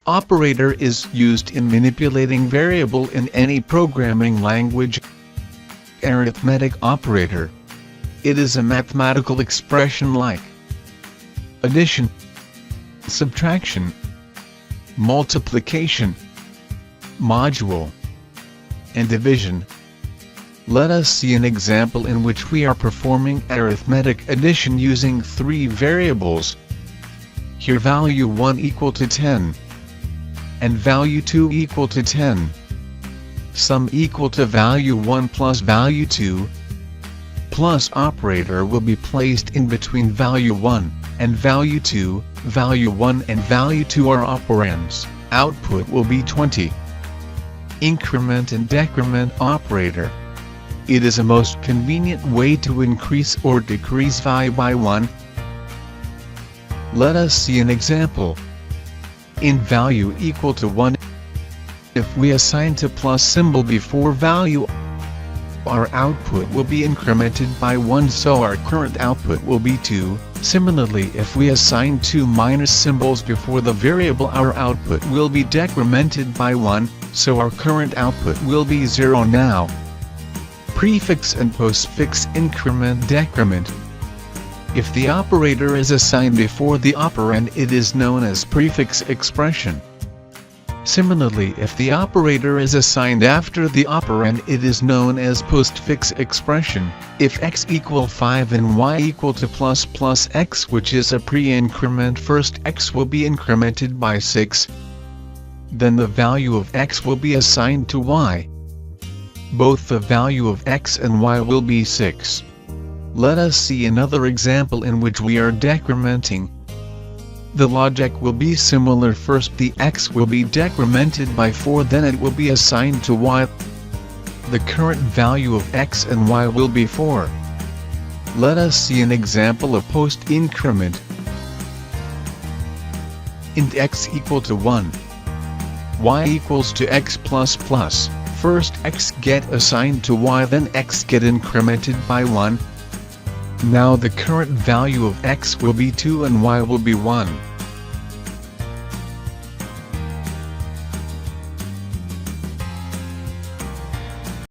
Operator is used in manipulating variable in any programming language. Arithmetic operator. It is a mathematical expression like addition, subtraction, multiplication, module, and division. Let us see an example in which we are performing arithmetic addition using three variables. Here value 1 equal to 10, and value 2 equal to 10. Sum equal to value 1 plus value 2. Plus operator will be placed in between value 1 and value 2. Value 1 and value 2 are operands. Output will be 20. Increment and decrement operator. It is a most convenient way to increase or decrease value by 1. Let us see an example. In value equal to 1, if we assign to plus symbol before value, our output will be incremented by 1, so our current output will be 2. Similarly, if we assign 2 minus symbols before the variable, our output will be decremented by 1, so our current output will be 0 now. Prefix and postfix increment decrement. If the operator is assigned before the operand, it is known as prefix expression. Similarly, if the operator is assigned after the operand, it is known as postfix expression. If x equal 5 and y equal to plus x, which is a pre-increment, first x will be incremented by 6. Then the value of x will be assigned to y. Both the value of x and y will be 6. Let us see another example in which we are decrementing. The logic will be similar. First the x will be decremented by 4, then it will be assigned to y. The current value of x and y will be 4. Let us see an example of post increment. Int x equal to 1. Y equals to x plus plus. First x get assigned to y, then x get incremented by 1. Now the current value of x will be 2 and y will be 1.